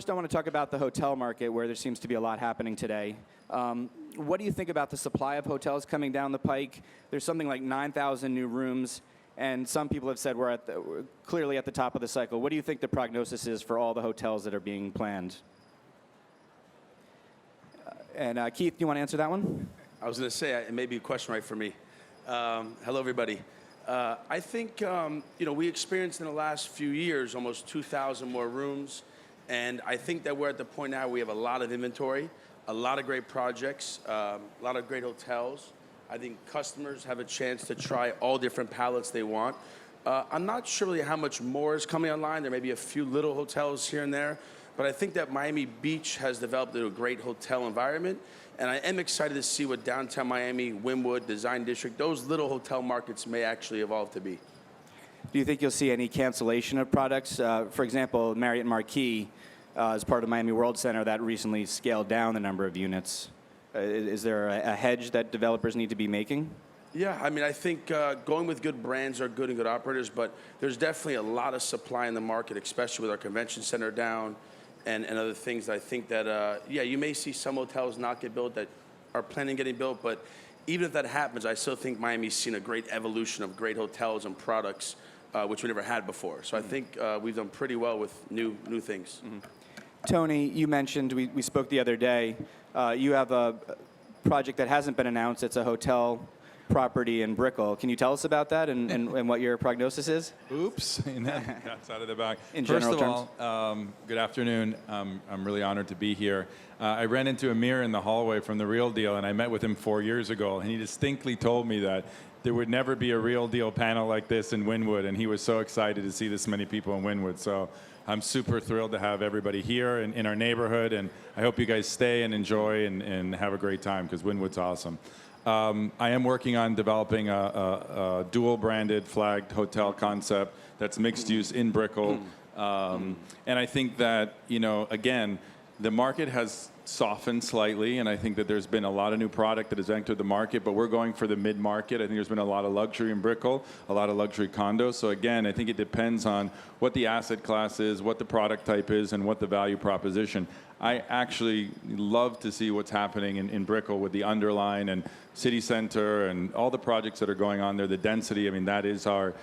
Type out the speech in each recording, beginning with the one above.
first I want to talk about the hotel market, where there seems to be a lot happening today. What do you think about the supply of hotels coming down the pike? There's something like 9,000 new rooms, and some people have said we're clearly at the top of the cycle. What do you think the prognosis is for all the hotels that are being planned? And Keith, do you want to answer that one? I was going to say, it may be a question right for me. Hello, everybody. I think, we experienced in the last few years almost 2,000 more rooms. And I think that we're at the point now where we have a lot of inventory, a lot of great projects, a lot of great hotels. I think customers have a chance to try all different palettes they want. I'm not sure really how much more is coming online. There may be a few little hotels here and there. But I think that Miami Beach has developed into a great hotel environment. And I am excited to see what downtown Miami, Wynwood, Design District, those little hotel markets may actually evolve to be. Do you think you'll see any cancellation of products? For example, Marriott Marquis, as part of Miami World Center, that recently scaled down the number of units. Is there a hedge that developers need to be making? Yeah, I mean, I think going with good brands are good and good operators, but there's definitely a lot of supply in the market, especially with our convention center down and other things that I think that, you may see some hotels not get built that are planning on getting built, but even if that happens, I still think Miami's seen a great evolution of great hotels and products, which we never had before. So I think we've done pretty well with new things. Mm-hmm. Tony, you mentioned, we spoke the other day, you have a project that hasn't been announced. It's a hotel property in Brickell. Can you tell us about that and what your prognosis is? Oops, that's out of the bag. In general terms. First of all, good afternoon. I'm really honored to be here. I ran into Amir in the hallway from The Real Deal, and I met with him 4 years ago, and he distinctly told me that there would never be a Real Deal panel like this in Wynwood, and he was so excited to see this many people in Wynwood. So I'm super thrilled to have everybody here in our neighborhood, and I hope you guys stay and enjoy and have a great time, because Wynwood's awesome. I am working on developing a dual-branded flagged hotel concept that's mixed use in Brickell. And I think that, again, the market has softened slightly, and I think that there's been a lot of new product that has entered the market, but we're going for the mid-market. I think there's been a lot of luxury in Brickell, a lot of luxury condos. So again, I think it depends on what the asset class is, what the product type is, and what the value proposition. I actually love to see what's happening in Brickell with the Underline and City Center and all the projects that are going on there. The density, I mean, that is our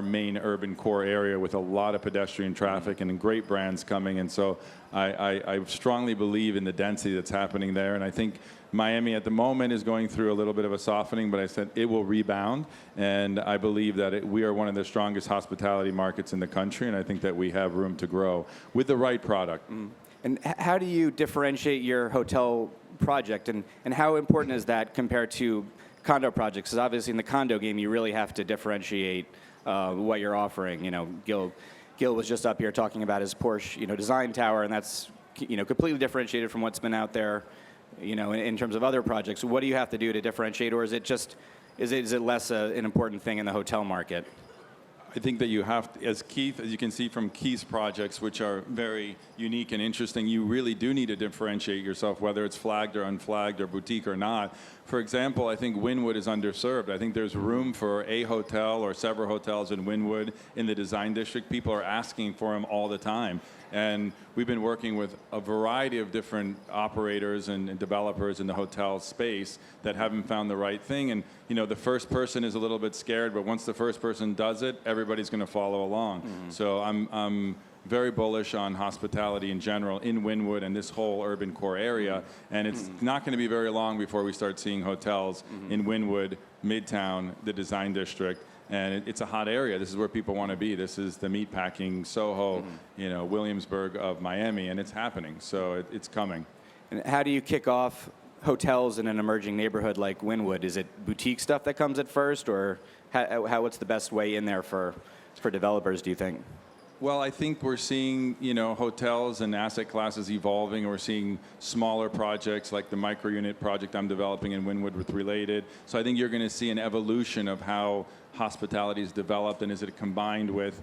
main urban core area with a lot of pedestrian traffic and great brands coming. And so I strongly believe in the density that's happening there. And I think Miami at the moment is going through a little bit of a softening, but I said it will rebound. And I believe that we are one of the strongest hospitality markets in the country, and I think that we have room to grow with the right product. And how do you differentiate your hotel project, and how important is that compared to condo projects? Because obviously in the condo game, you really have to differentiate what you're offering. Gil was just up here talking about his Porsche, design tower, and that's, completely differentiated from what's been out there, in terms of other projects. What do you have to do to differentiate, or is it just, is it less an important thing in the hotel market? I think that you have to, as you can see from Keith's projects, which are very unique and interesting, you really do need to differentiate yourself, whether it's flagged or unflagged or boutique or not. For example, I think Wynwood is underserved. I think there's room for a hotel or several hotels in Wynwood in the Design District. People are asking for them all the time. And we've been working with a variety of different operators and developers in the hotel space that haven't found the right thing. And, the first person is a little bit scared, but once the first person does it, everybody's going to follow along. So I'm very bullish on hospitality in general in Wynwood and this whole urban core area. And it's not going to be very long before we start seeing hotels in Wynwood, Midtown, the Design District. And it's a hot area. This is where people want to be. This is the meatpacking, Soho, Williamsburg of Miami, and it's happening. So it's coming. And how do you kick off hotels in an emerging neighborhood like Wynwood? Is it boutique stuff that comes at first, or what's the best way in there for developers, do you think? Well, I think we're seeing, hotels and asset classes evolving. We're seeing smaller projects like the micro-unit project I'm developing in Wynwood with Related. So I think you're going to see an evolution of how hospitality is developed, and is it combined with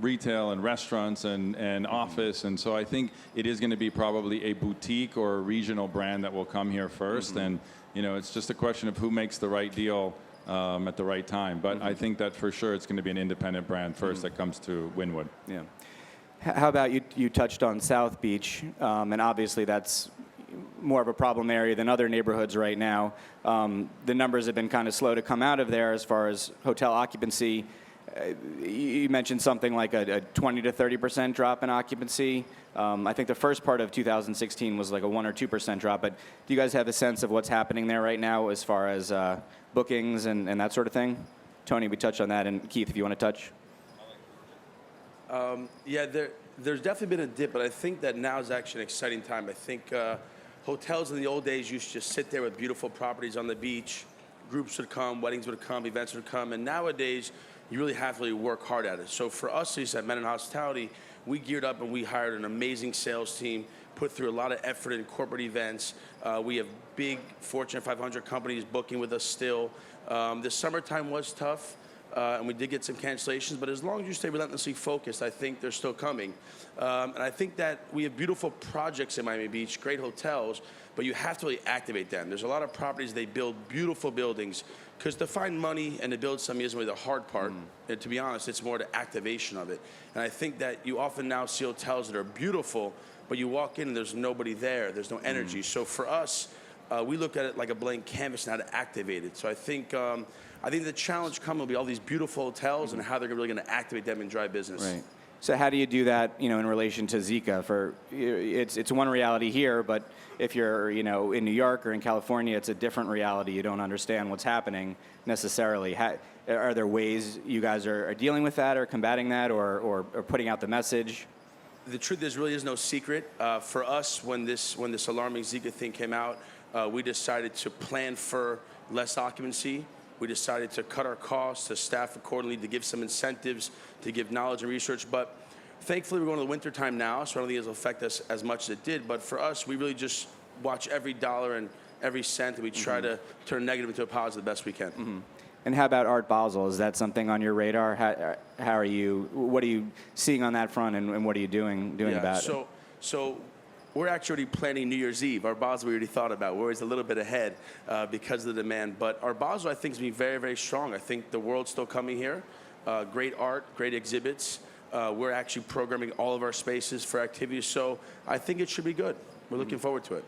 retail and restaurants and office. And so I think it is going to be probably a boutique or a regional brand that will come here first. And, it's just a question of who makes the right deal at the right time. But I think that for sure it's going to be an independent brand first that comes to Wynwood. Yeah. How about you touched on South Beach, and obviously that's more of a problem area than other neighborhoods right now. The numbers have been kind of slow to come out of there as far as hotel occupancy. You mentioned something like a 20 to 30% drop in occupancy. I think the first part of 2016 was like a 1 or 2% drop, but do you guys have a sense of what's happening there right now as far as bookings and that sort of thing? Tony, we touched on that, and Keith, if you want to touch. Yeah, there's definitely been a dip, but I think that now is actually an exciting time. I think hotels in the old days used to just sit there with beautiful properties on the beach. Groups would come, weddings would come, events would come, and nowadays you really have to really work hard at it. So for us at Men in Hospitality, we geared up and we hired an amazing sales team, put through a lot of effort in corporate events. We have big Fortune 500 companies booking with us still. The summertime was tough. And we did get some cancellations, but as long as you stay relentlessly focused, I think they're still coming. And I think that we have beautiful projects in Miami Beach, great hotels, but you have to really activate them. There's a lot of properties, they build beautiful buildings, because to find money and to build something isn't really the hard part. And to be honest, it's more the activation of it. And I think that you often now see hotels that are beautiful, but you walk in and there's nobody there, there's no energy. So for us, we look at it like a blank canvas and how to activate it. So I think the challenge coming will be all these beautiful hotels and how they're really going to activate them and drive business. Right. So how do you do that, in relation to Zika? It's one reality here, but if you're, in New York or in California, it's a different reality. You don't understand what's happening necessarily. Are there ways you guys are dealing with that or combating that or putting out the message? The truth is, really is no secret. For us, when this alarming Zika thing came out, we decided to plan for less occupancy. We decided to cut our costs, to staff accordingly, to give some incentives, to give knowledge and research. But thankfully, we're going to the winter time now, so I don't think it'll affect us as much as it did. But for us, we really just watch every dollar and every cent, and we try to turn negative into a positive the best we can. And how about Art Basel? Is that something on your radar? What are you seeing on that front, and what are you doing about it? So we're actually planning New Year's Eve. Our Basel we already thought about. We're always a little bit ahead because of the demand. But our Basel, I think, is going to be very, very strong. I think the world's still coming here. Great art, great exhibits. We're actually programming all of our spaces for activities. So I think it should be good. We're looking forward to it.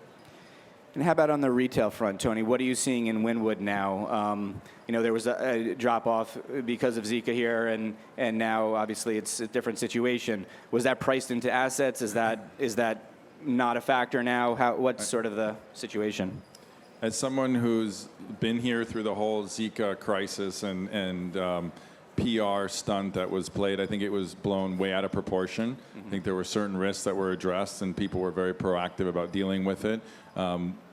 And how about on the retail front, Tony? What are you seeing in Wynwood now? There was a drop-off because of Zika here, and now, obviously, it's a different situation. Was that priced into assets? Is that not a factor now? What's sort of the situation? As someone who's been here through the whole Zika crisis and PR stunt that was played, I think it was blown way out of proportion. I think there were certain risks that were addressed, and people were very proactive about dealing with it.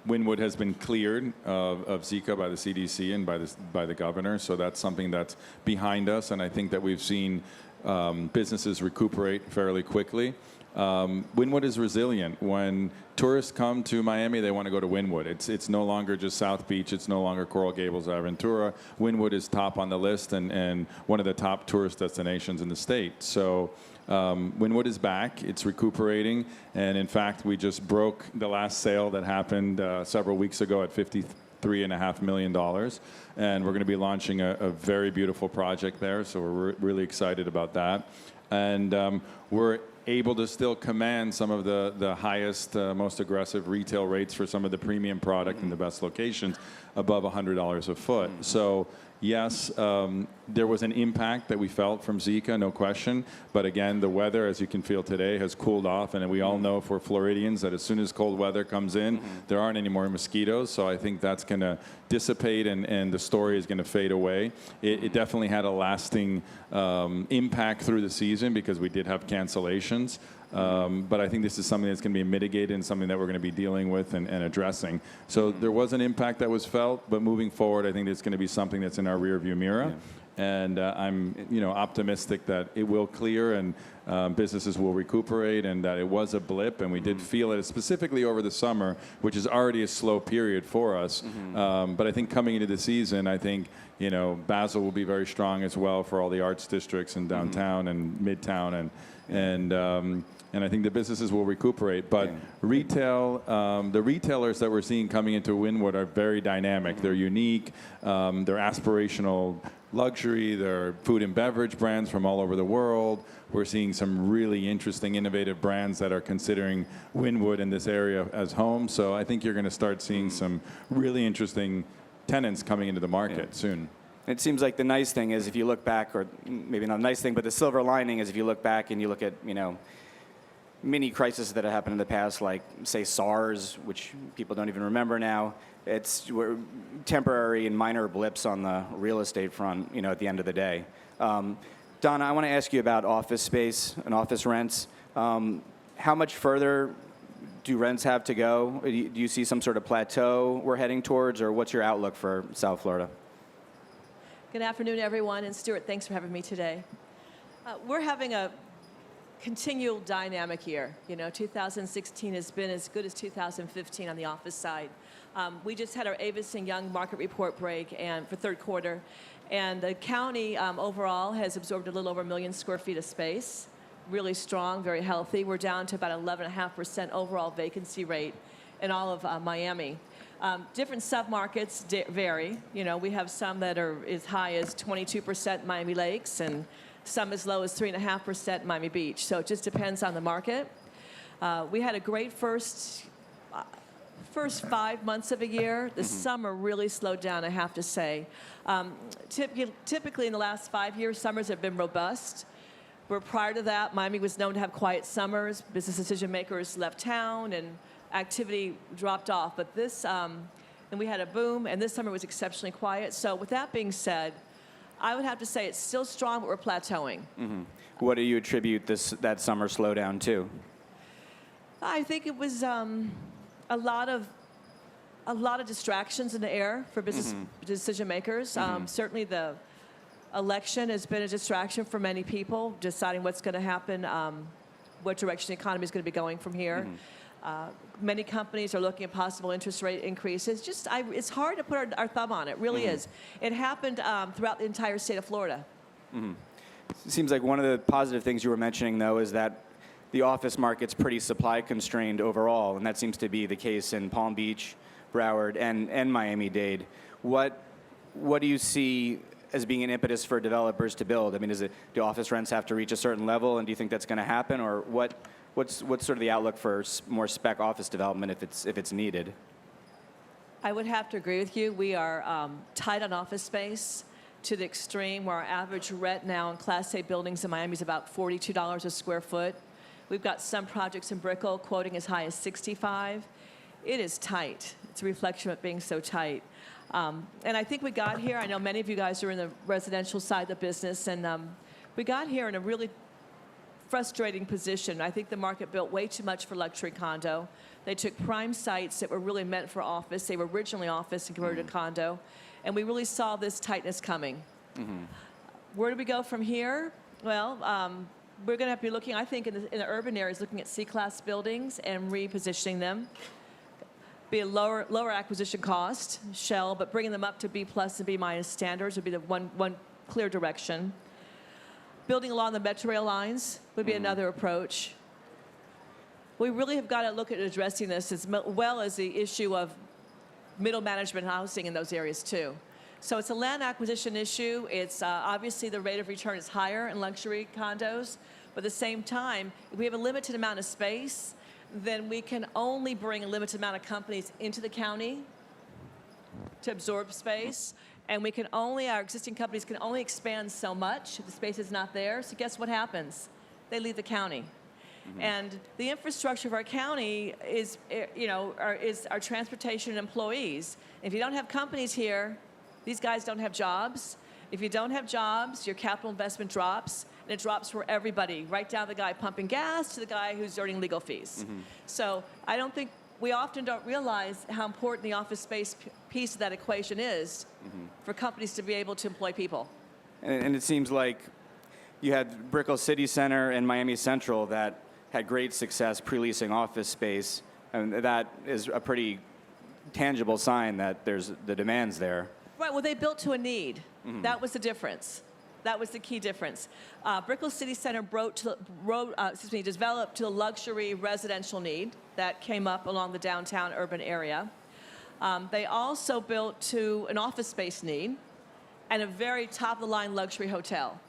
Wynwood has been cleared of Zika by the CDC and by the governor, so that's something that's behind us, and I think that we've seen businesses recuperate fairly quickly. Wynwood is resilient. When tourists come to Miami, they want to go to Wynwood. It's no longer just South Beach. It's no longer Coral Gables or Aventura. Wynwood is top on the list and one of the top tourist destinations in the state. So Wynwood is back. It's recuperating. And in fact, we just broke the last sale that happened several weeks ago at $53.5 million. And we're going to be launching a very beautiful project there. So we're really excited about that. And we're able to still command some of the highest, most aggressive retail rates for some of the premium product in the best locations, above $100 a foot. So yes, there was an impact that we felt from Zika, no question. But again, the weather, as you can feel today, has cooled off. And we all know for Floridians that as soon as cold weather comes in, there aren't any more mosquitoes. So I think that's going to dissipate and the story is going to fade away. It definitely had a lasting impact through the season because we did have cancellations. But I think this is something that's going to be mitigated and something that we're going to be dealing with and addressing. So there was an impact that was felt, but moving forward, I think it's going to be something that's in our rearview mirror. And I'm optimistic that it will clear and businesses will recuperate and that it was a blip. And we did feel it specifically over the summer, which is already a slow period for us. But I think coming into the season, I think Basel will be very strong as well for all the arts districts in downtown and midtown and I think the businesses will recuperate. But retail, the retailers that we're seeing coming into Wynwood are very dynamic. They're unique. They're aspirational luxury. There are food and beverage brands from all over the world. We're seeing some really interesting, innovative brands that are considering Wynwood in this area as home. So I think you're going to start seeing some really interesting tenants coming into the market soon. It seems like the nice thing is if you look back, or maybe not a nice thing, but the silver lining is if you look back and you look at, mini crises that have happened in the past, like, say, SARS, which people don't even remember now. We're temporary and minor blips on the real estate front, at the end of the day. Donna, I want to ask you about office space and office rents. How much further do rents have to go? Do you see some sort of plateau we're heading towards, or what's your outlook for South Florida? Good afternoon, everyone. And Stuart, thanks for having me today. We're having a continual dynamic year. 2016 has been as good as 2015 on the office side. We just had our Avis and Young market report break and for third quarter, and the county overall has absorbed a little over 1 million square feet of space. Really strong, very healthy. We're down to about 11.5% overall vacancy rate in all of Miami. Different submarkets vary. We have some that are as high as 22% Miami Lakes and some as low as 3.5% Miami Beach. So it just depends on the market. We had a great first 5 months of a year. The summer really slowed down, I have to say. Typically in the last 5 years, summers have been robust. Where prior to that, Miami was known to have quiet summers. Business decision makers left town and activity dropped off. But and we had a boom, and this summer was exceptionally quiet. So with that being said, I would have to say it's still strong, but we're plateauing. What do you attribute that summer slowdown to? I think it was a lot of distractions in the air for business decision makers. Certainly the election has been a distraction for many people, deciding what's going to happen, what direction the economy is going to be going from here. Many companies are looking at possible interest rate increases. It's hard to put our thumb on it. Really is. It happened throughout the entire state of Florida. It seems like one of the positive things you were mentioning, though, is that the office market's pretty supply constrained overall, and that seems to be the case in Palm Beach, Broward, and Miami-Dade. What do you see as being an impetus for developers to build? I mean, do office rents have to reach a certain level, and do you think that's going to happen, or what's sort of the outlook for more spec office development if it's needed? I would have to agree with you. We are tight on office space to the extreme where our average rent now in Class A buildings in Miami is about $42 a square foot. We've got some projects in Brickell quoting as high as $65. It is tight. It's a reflection of it being so tight. And I think we got here, I know many of you guys are in the residential side of the business, and we got here in a really frustrating position. I think the market built way too much for luxury condo. They took prime sites that were really meant for office. They were originally office and converted to condo. And we really saw this tightness coming. Where do we go from here? Well, we're going to have to be looking, I think, in the urban areas, looking at C-class buildings and repositioning them. Be a lower acquisition cost, shell, but bringing them up to B+ and B- standards would be the one clear direction. Building along the metro rail lines would be another approach. We really have got to look at addressing this as well as the issue of middle management housing in those areas too. So it's a land acquisition issue. It's obviously the rate of return is higher in luxury condos, but at the same time, if we have a limited amount of space, then we can only bring a limited amount of companies into the county to absorb space. And our existing companies can only expand so much if the space is not there. So guess what happens? They leave the county. And the infrastructure of our county is our transportation and employees. If you don't have companies here, these guys don't have jobs. If you don't have jobs, your capital investment drops, and it drops for everybody, right down to the guy pumping gas to the guy who's earning legal fees. So I don't think we often don't realize how important the office space piece of that equation is for companies to be able to employ people. And it seems like you had Brickell City Center and Miami Central that had great success pre-leasing office space, and that is a pretty tangible sign that there's the demand's there. Right, well, they built to a need. That was the difference. That was the key difference. Brickell City Center developed to a luxury residential need that came up along the downtown urban area. They also built to an office space need, and a very top-of-the-line luxury hotel.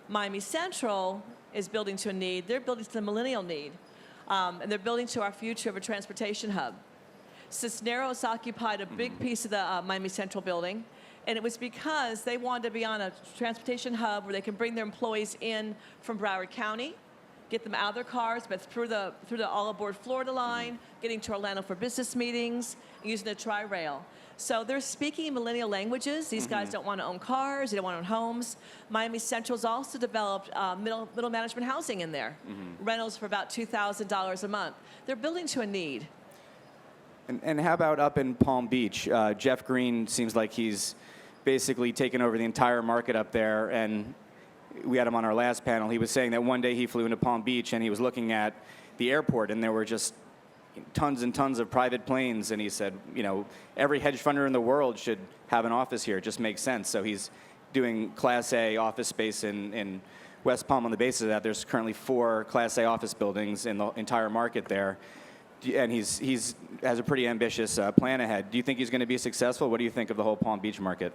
Miami Central is building to a need. They're building to the millennial need. And they're building to our future of a transportation hub. Cisneros occupied a big piece of the Miami Central building, and it was because they wanted to be on a transportation hub where they can bring their employees in from Broward County, get them out of their cars, but through the all aboard Florida line, getting to Orlando for business meetings, using the Tri-Rail. So they're speaking millennial languages. These guys don't want to own cars. They don't want to own homes. Miami Central's also developed middle management housing in there. Rentals for about $2,000 a month. They're building to a need. And how about up in Palm Beach? Jeff Green seems like he's basically taken over the entire market up there, and we had him on our last panel. He was saying that one day he flew into Palm Beach and he was looking at the airport, and there were just tons and tons of private planes, and he said, you know, every hedge funder in the world should have an office here. It just makes sense. So he's doing Class A office space in West Palm on the basis of that. There's currently 4 Class A office buildings in the entire market there, and he's has a pretty ambitious plan ahead. Do you think he's going to be successful? What do you think of the whole Palm Beach market?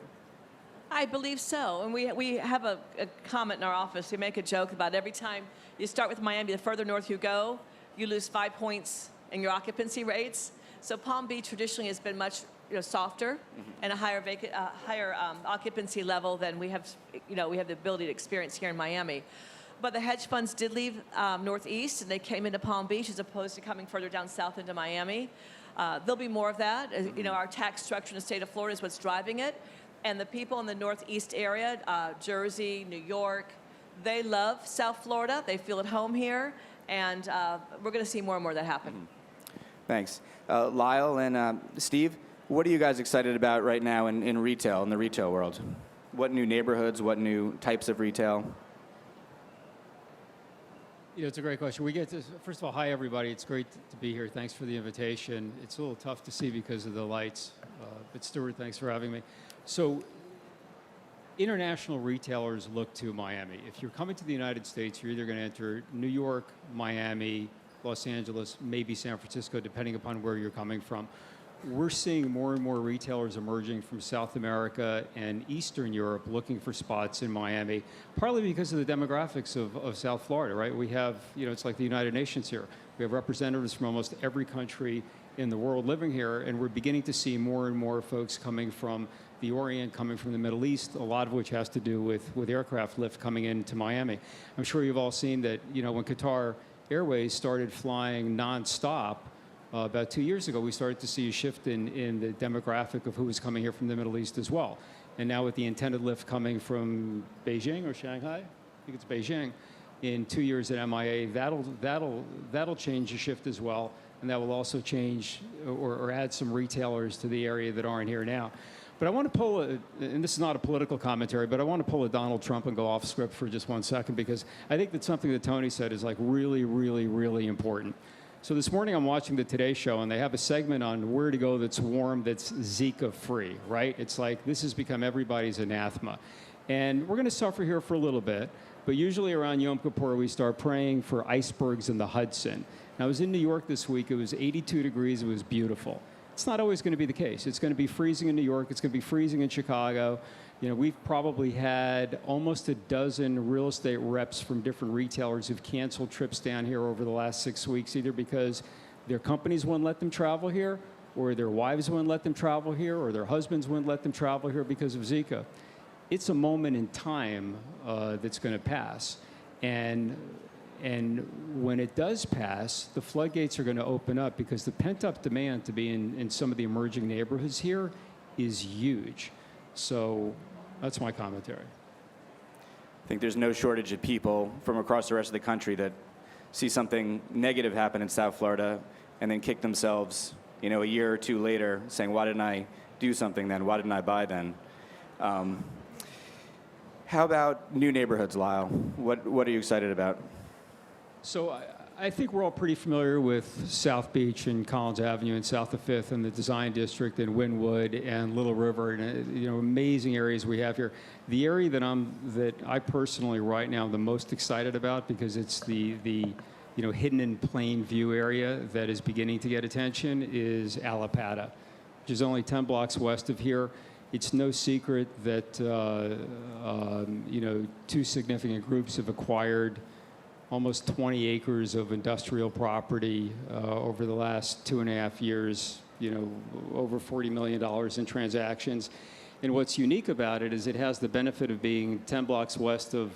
I believe so. And we have a comment in our office. We make a joke about every time you start with Miami, the further north you go, you lose 5 points in your occupancy rates. So Palm Beach traditionally has been much softer and a higher occupancy level than we have the ability to experience here in Miami. But the hedge funds did leave northeast, and they came into Palm Beach as opposed to coming further down south into Miami. There'll be more of that. Our tax structure in the state of Florida is what's driving it. And the people in the northeast area, Jersey, New York, they love South Florida. They feel at home here. And we're going to see more and more of that happen. Thanks. Lyle and Steve, what are you guys excited about right now in retail, in the retail world? What new neighborhoods, what new types of retail? It's a great question. First of all, hi, everybody. It's great to be here. Thanks for the invitation. It's a little tough to see because of the lights. But Stuart, thanks for having me. So international retailers look to Miami. If you're coming to the United States, you're either going to enter New York, Miami, Los Angeles, maybe San Francisco, depending upon where you're coming from. We're seeing more and more retailers emerging from South America and Eastern Europe looking for spots in Miami, partly because of the demographics of South Florida, right? We have, it's like the United Nations here. We have representatives from almost every country in the world living here, and we're beginning to see more and more folks coming from the Orient, coming from the Middle East, a lot of which has to do with aircraft lift coming into Miami. I'm sure you've all seen that, when Qatar Airways started flying nonstop, about 2 years ago, we started to see a shift in the demographic of who was coming here from the Middle East as well. And now with the intended lift coming from Beijing or Shanghai, I think it's Beijing, in 2 years at MIA, that'll change the shift as well. And that will also change or add some retailers to the area that aren't here now. But I want to pull, and this is not a political commentary, but I want to pull a Donald Trump and go off script for just 1 second, because I think that something that Tony said is like really, really, really important. So this morning I'm watching the Today Show, and they have a segment on where to go that's warm, that's Zika free, right? It's like this has become everybody's anathema. And we're going to suffer here for a little bit, but usually around Yom Kippur we start praying for icebergs in the Hudson. Now, I was in New York this week. It was 82 degrees. It was beautiful. It's not always going to be the case. It's going to be freezing in New York. It's going to be freezing in Chicago. We've probably had almost a dozen real estate reps from different retailers who've canceled trips down here over the last 6 weeks, either because their companies wouldn't let them travel here, or their wives wouldn't let them travel here, or their husbands wouldn't let them travel here because of Zika. It's a moment in time that's going to pass. And when it does pass, the floodgates are going to open up, because the pent-up demand to be in some of the emerging neighborhoods here is huge. So that's my commentary. I think there's no shortage of people from across the rest of the country that see something negative happen in South Florida and then kick themselves, a year or two later, saying, why didn't I do something then? Why didn't I buy then? How about new neighborhoods, Lyle? What are you excited about? So I think we're all pretty familiar with South Beach and Collins Avenue and South of 5th and the Design District and Wynwood and Little River, and amazing areas we have here. The area that I personally right now am the most excited about, because it's the hidden in plain view area that is beginning to get attention, is Allapattah, which is only 10 blocks west of here. It's no secret that two significant groups have acquired almost 20 acres of industrial property over the last 2.5 years. Over $40 million in transactions. And what's unique about it is it has the benefit of being 10 blocks west of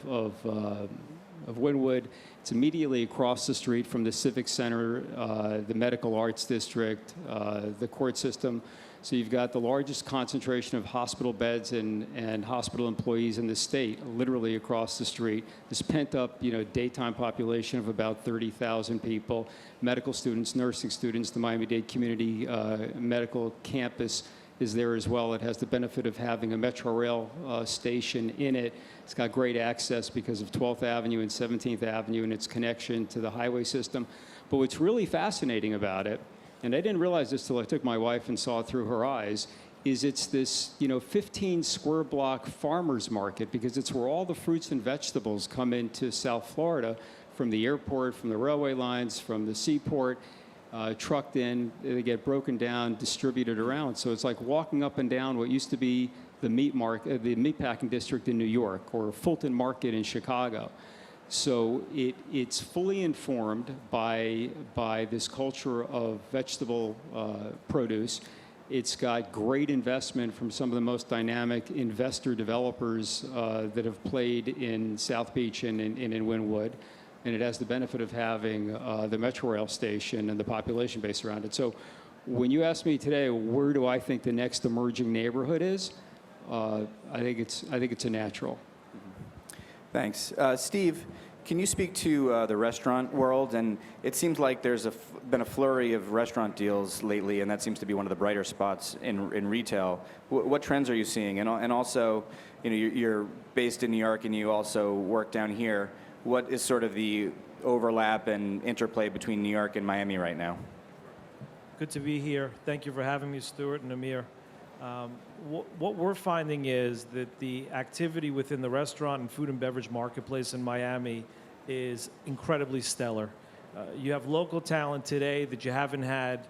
Wynwood. It's immediately across the street from the Civic Center, the Medical Arts District, the court system. So you've got the largest concentration of hospital beds and hospital employees in the state, literally across the street. This pent-up, daytime population of about 30,000 people, medical students, nursing students. The Miami-Dade Community Medical Campus is there as well. It has the benefit of having a Metro Rail station in it. It's got great access because of 12th Avenue and 17th Avenue and its connection to the highway system. But what's really fascinating about it, and I didn't realize this till I took my wife and saw it through her eyes, is it's this 15 square block farmers market, because it's where all the fruits and vegetables come into South Florida from the airport, from the railway lines, from the seaport, trucked in. They get broken down, distributed around. So it's like walking up and down what used to be the meatpacking district in New York, or Fulton Market in Chicago. So it's fully informed by this culture of vegetable produce. It's got great investment from some of the most dynamic investor developers that have played in South Beach and in Wynwood. And it has the benefit of having the Metro Rail station and the population base around it. So when you ask me today, where do I think the next emerging neighborhood is? I think it's a natural. Thanks. Steve, can you speak to the restaurant world? And it seems like there's been a flurry of restaurant deals lately, and that seems to be one of the brighter spots in retail. What trends are you seeing? And also, you're based in New York and you also work down here. What is sort of the overlap and interplay between New York and Miami right now? Good to be here. Thank you for having me, Stuart and Amir. What we're finding is that the activity within the restaurant and food and beverage marketplace in Miami is incredibly stellar. You have local talent today that you haven't had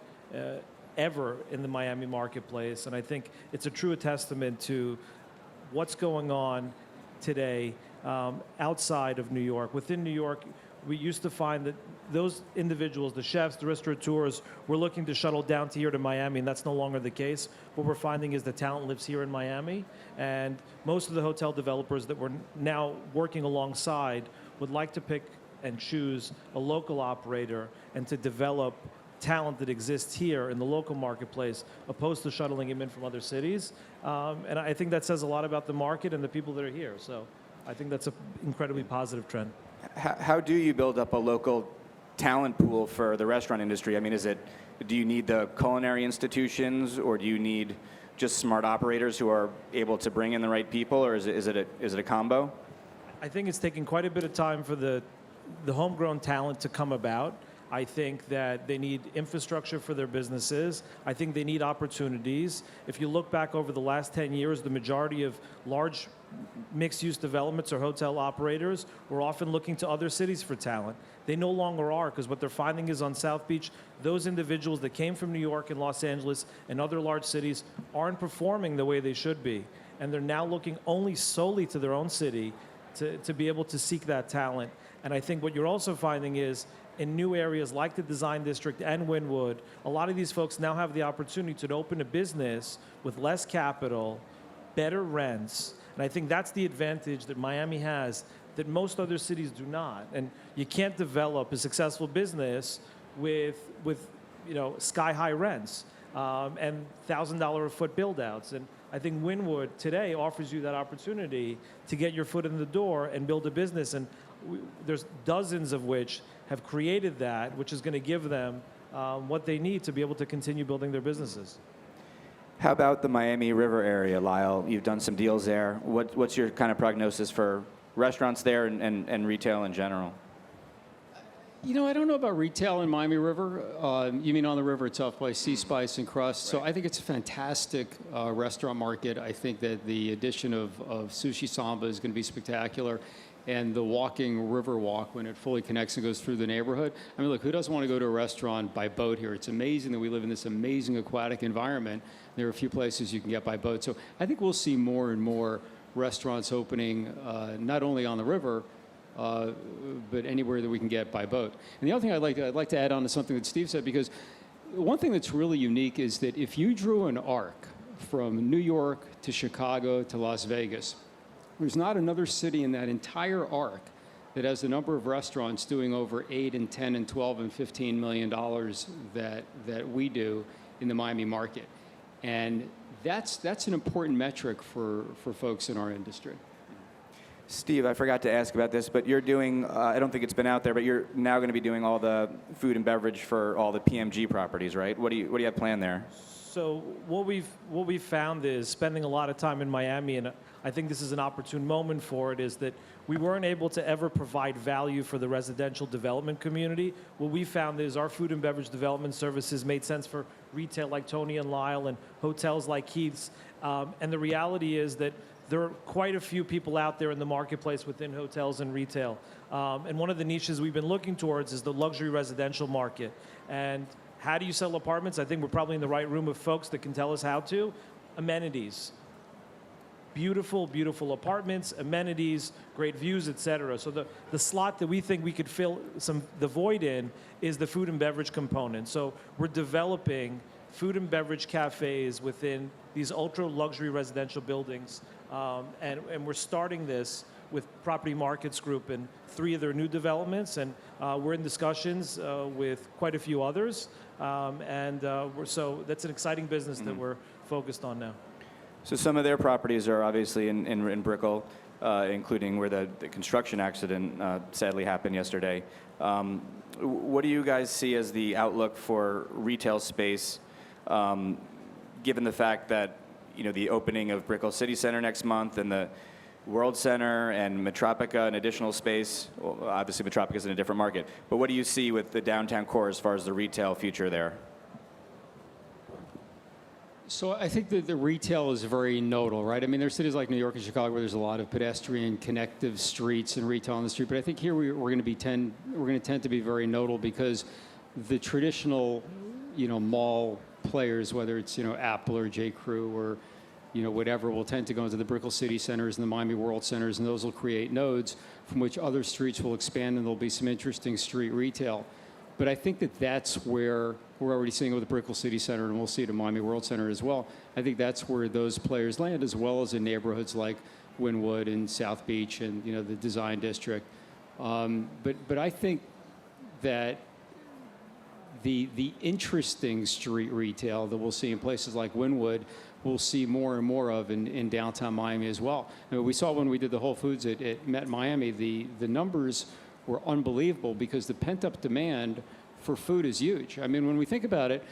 ever in the Miami marketplace, and I think it's a true testament to what's going on today outside of New York. Within New York, we used to find that those individuals, the chefs, the restaurateurs, were looking to shuttle down to here to Miami, and that's no longer the case. What we're finding is the talent lives here in Miami, and most of the hotel developers that we're now working alongside would like to pick and choose a local operator and to develop talent that exists here in the local marketplace, opposed to shuttling him in from other cities. And I think that says a lot about the market and the people that are here. So I think that's an incredibly positive trend. How do you build up a local talent pool for the restaurant industry? I mean, do you need the culinary institutions, or do you need just smart operators who are able to bring in the right people, or is it a combo? I think it's taken quite a bit of time for the homegrown talent to come about. I think that they need infrastructure for their businesses. I think they need opportunities. If you look back over the last 10 years, the majority of large mixed-use developments or hotel operators were often looking to other cities for talent. They no longer are, because what they're finding is on South Beach, those individuals that came from New York and Los Angeles and other large cities aren't performing the way they should be. And they're now looking only solely to their own city to be able to seek that talent. And I think what you're also finding is in new areas like the Design District and Wynwood, a lot of these folks now have the opportunity to open a business with less capital, better rents, and I think that's the advantage that Miami has that most other cities do not. And you can't develop a successful business with sky-high rents and $1,000 a foot build-outs. And I think Wynwood today offers you that opportunity to get your foot in the door and build a business. And there's dozens of which have created that, which is going to give them what they need to be able to continue building their businesses. How about the Miami River area, Lyle? You've done some deals there. What's your kind of prognosis for restaurants there and retail in general? I don't know about retail in Miami River. You mean on the river itself, by Sea Spice and Crust. So I think it's a fantastic restaurant market. I think that the addition of Sushi Samba is going to be spectacular. and the walking river walk when it fully connects and goes through the neighborhood. I mean, look, who doesn't want to go to a restaurant by boat here? It's amazing that we live in this amazing aquatic environment. There are a few places you can get by boat. So I think we'll see more and more restaurants opening, not only on the river, but anywhere that we can get by boat. And the other thing I'd like to add on to something that Steve said, because one thing that's really unique is that if you drew an arc from New York to Chicago to Las Vegas, there's not another city in that entire arc that has the number of restaurants doing over 8 and 10 and 12 and 15 million dollars that we do in the Miami market. And that's an important metric for folks in our industry. Steve, I forgot to ask about this, but you're doing, I don't think it's been out there, but you're now going to be doing all the food and beverage for all the PMG properties, right? What do you have planned there? So what we've found is spending a lot of time in Miami, and I think this is an opportune moment for it, is that we weren't able to ever provide value for the residential development community. What we found is our food and beverage development services made sense for retail like Tony and Lyle and hotels like Keith's. And the reality is that there are quite a few people out there in the marketplace within hotels and retail. And one of the niches we've been looking towards is the luxury residential market. And how do you sell apartments? I think we're probably in the right room of folks that can tell us how to. Amenities. Beautiful, beautiful apartments, amenities, great views, et cetera. So the slot that we think we could fill the void in is the food and beverage component. So we're developing food and beverage cafes within these ultra luxury residential buildings. And we're starting this with Property Markets Group in 3 of their new developments, and we're in discussions with quite a few others. So that's an exciting business that we're focused on now. So some of their properties are obviously in Brickell, including where the construction accident sadly happened yesterday. What do you guys see as the outlook for retail space, given the fact that the opening of Brickell City Center next month and the World Center and Metropica, an additional space? Well, obviously Metropica is in a different market, but what do you see with the downtown core as far as the retail future there? So I think that the retail is very nodal, right? I mean, there's cities like New York and Chicago where there's a lot of pedestrian connective streets and retail on the street, but I think here we're going to tend to be very nodal because the traditional, mall players, whether it's Apple or J. Crew or whatever, will tend to go into the Brickell City Centers and the Miami World Centers, and those will create nodes from which other streets will expand, and there'll be some interesting street retail. But I think that's where we're already seeing it with the Brickell City Center, and we'll see it at Miami World Center as well. I think that's where those players land, as well as in neighborhoods like Wynwood and South Beach and the Design District. But I think that the interesting street retail that we'll see in places like Wynwood, we'll see more and more of in downtown Miami as well. I mean, we saw when we did the Whole Foods at Met Miami, the numbers were unbelievable because the pent-up demand for food is huge. I mean, when we think about it,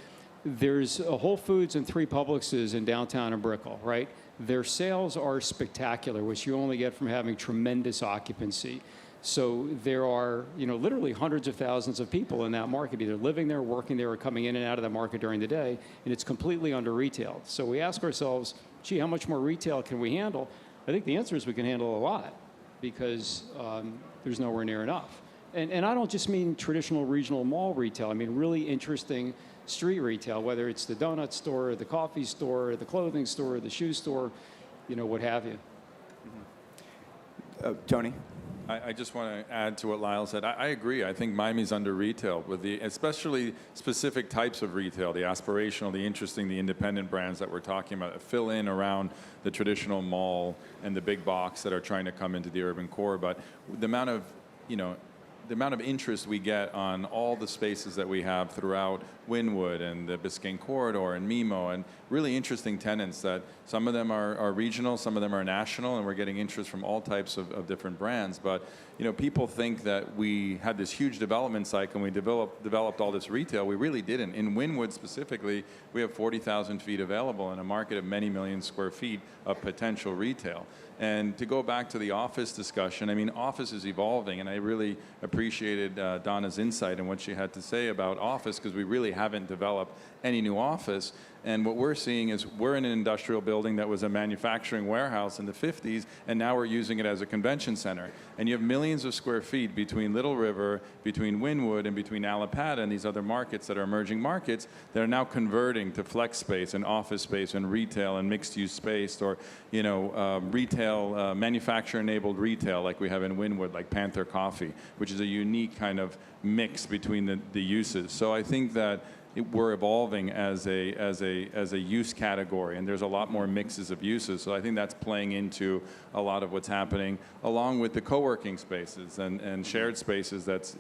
there's a Whole Foods and 3 Publixes in downtown and Brickell, right? Their sales are spectacular, which you only get from having tremendous occupancy. So there are, literally hundreds of thousands of people in that market, either living there, working there, or coming in and out of that market during the day, and it's completely under-retailed. So we ask ourselves, gee, how much more retail can we handle? I think the answer is we can handle a lot because there's nowhere near enough. And I don't just mean traditional regional mall retail. I mean really interesting street retail, whether it's the donut store, or the coffee store, or the clothing store, or the shoe store, what have you. Tony? I just want to add to what Lyle said. I agree. I think Miami's under retail with especially specific types of retail, the aspirational, the interesting, the independent brands that we're talking about that fill in around the traditional mall and the big box that are trying to come into the urban core. But the amount of interest we get on all the spaces that we have throughout Wynwood and the Biscayne Corridor and MIMO, and really interesting tenants that some of them are regional, some of them are national, and we're getting interest from all types of different brands. But people think that we had this huge development cycle and we developed all this retail. We really didn't. In Wynwood specifically, we have 40,000 feet available in a market of many million square feet of potential retail. And to go back to the office discussion, I mean, office is evolving, and I really appreciated Donna's insight and what she had to say about office, because we really haven't developed any new office. And what we're seeing is we're in an industrial building that was a manufacturing warehouse in the 50s, and now we're using it as a convention center. And you have millions of square feet between Little River, between Wynwood, and between Allapattah and these other markets that are emerging markets that are now converting to flex space and office space and retail and mixed-use space, or retail, manufacturer-enabled retail like we have in Wynwood, like Panther Coffee, which is a unique kind of mix between the uses. So I think that we're evolving as a use category, and there's a lot more mixes of uses. So I think that's playing into a lot of what's happening, along with the co-working spaces and shared spaces that's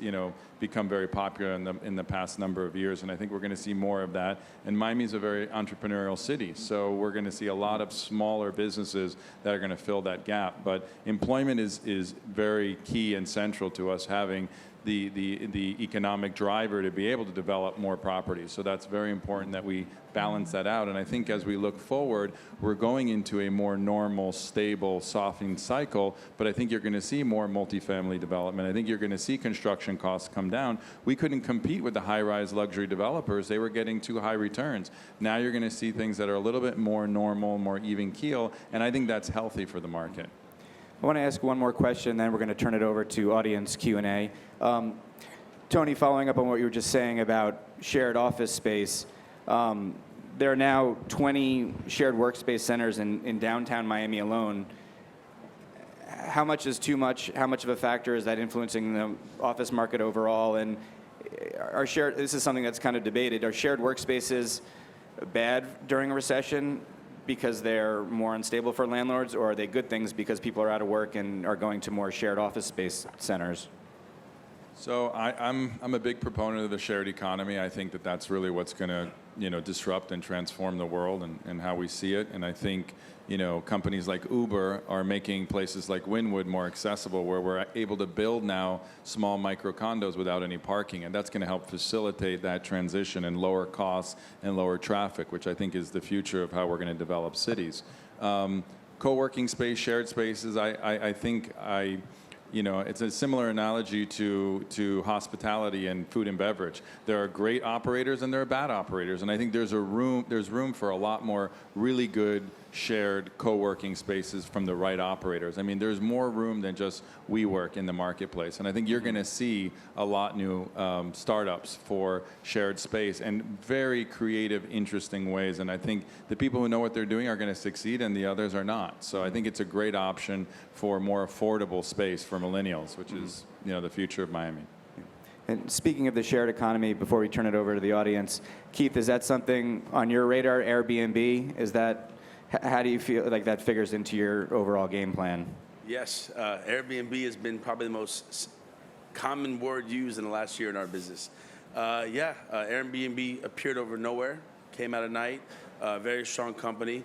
become very popular in the past number of years. And I think we're going to see more of that. And Miami is a very entrepreneurial city, so we're going to see a lot of smaller businesses that are going to fill that gap. But employment is very key and central to us having the economic driver to be able to develop more properties. So that's very important that we balance that out. And I think as we look forward, we're going into a more normal, stable, softening cycle, but I think you're going to see more multifamily development. I think you're going to see construction costs come down. We couldn't compete with the high-rise luxury developers. They were getting too high returns. Now you're going to see things that are a little bit more normal, more even keel, and I think that's healthy for the market. I want to ask one more question, then we're going to turn it over to audience Q&A. Tony, following up on what you were just saying about shared office space, there are now 20 shared workspace centers in downtown Miami alone. How much is too much? How much of a factor is that influencing the office market overall? And this is something that's kind of debated. Are shared workspaces bad during a recession because they're more unstable for landlords, or are they good things because people are out of work and are going to more shared office space centers? So I'm a big proponent of the shared economy. I think that that's really what's going to disrupt and transform the world and how we see it. And I think companies like Uber are making places like Wynwood more accessible, where we're able to build now small micro condos without any parking, and that's going to help facilitate that transition and lower costs and lower traffic, which I think is the future of how we're going to develop cities. Co-working space, shared spaces, I think it's a similar analogy to hospitality and food and beverage. There are great operators and there are bad operators, and I think there's room for a lot more really good shared co-working spaces from the right operators. I mean, there's more room than just WeWork in the marketplace, and I think you're going to see a lot new startups for shared space and very creative, interesting ways. And I think the people who know what they're doing are going to succeed, and the others are not. So I think it's a great option for more affordable space for millennials, which is the future of Miami. And speaking of the shared economy, before we turn it over to the audience, Keith, is that something on your radar? Airbnb, how do you feel like that figures into your overall game plan? Yes, Airbnb has been probably the most common word used in the last year in our business. Airbnb appeared over nowhere, came out at night, very strong company.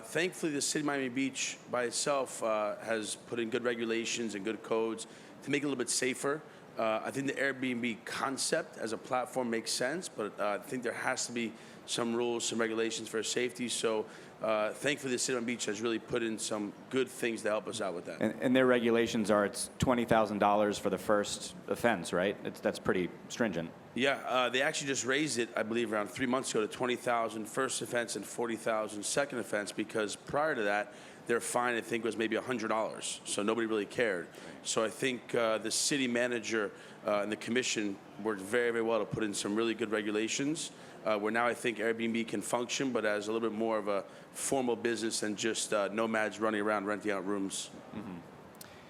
Thankfully, the city of Miami Beach by itself has put in good regulations and good codes to make it a little bit safer. I think the Airbnb concept as a platform makes sense, but I think there has to be some rules, some regulations for safety. So thankfully, the city of Miami Beach has really put in some good things to help us out with that. And their regulations are it's $20,000 for the first offense, right? That's pretty stringent. Yeah, they actually just raised it, I believe, around 3 months ago to $20,000 first offense and $40,000 second offense, because prior to that, their fine, I think, was maybe $100. So nobody really cared. So I think the city manager and the commission worked very, very well to put in some really good regulations where now I think Airbnb can function, but as a little bit more of a formal business than just nomads running around renting out rooms.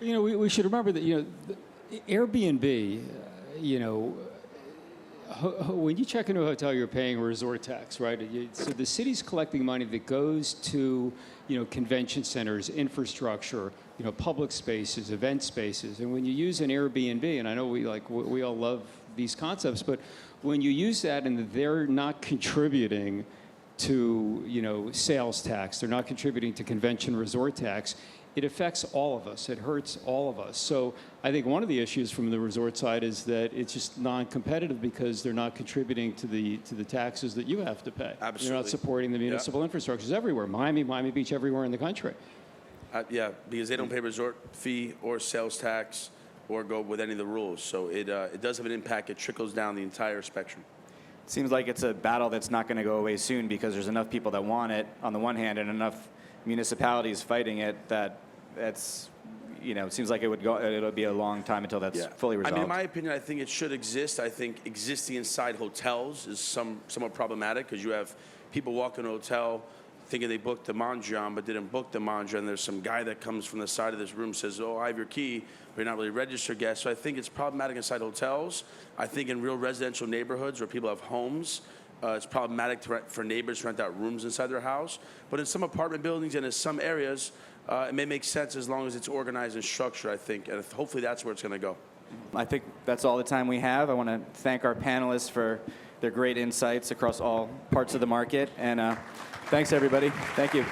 Mm-hmm. We should remember that, Airbnb, when you check into a hotel, you're paying a resort tax, right? So the city's collecting money that goes to, convention centers, infrastructure, public spaces, event spaces. And when you use an Airbnb, and I know we all love these concepts, but when you use that and they're not contributing to, sales tax, they're not contributing to convention resort tax, it affects all of us. It hurts all of us. So I think one of the issues from the resort side is that it's just non-competitive because they're not contributing to the taxes that you have to pay. Absolutely. They're not supporting the municipal infrastructures everywhere. Miami Beach, everywhere in the country. Yeah, because they don't pay resort fee or sales tax or go with any of the rules. So it does have an impact. It trickles down the entire spectrum. Seems like it's a battle that's not going to go away soon because there's enough people that want it on the one hand and enough municipalities fighting it that it's, it seems like it'll be a long time until that's fully resolved. I mean, in my opinion, I think it should exist. I think existing inside hotels is somewhat problematic because you have people walk in a hotel thinking they booked the Mondrian but didn't book the Mondrian. There's some guy that comes from the side of this room says, oh, I have your key, but you're not really a registered guest. So I think it's problematic inside hotels. I think in real residential neighborhoods where people have homes, it's problematic for neighbors to rent out rooms inside their house. But in some apartment buildings and in some areas, it may make sense as long as it's organized and structured, I think. And hopefully that's where it's going to go. I think that's all the time we have. I want to thank our panelists for their great insights across all parts of the market. And thanks, everybody. Thank you.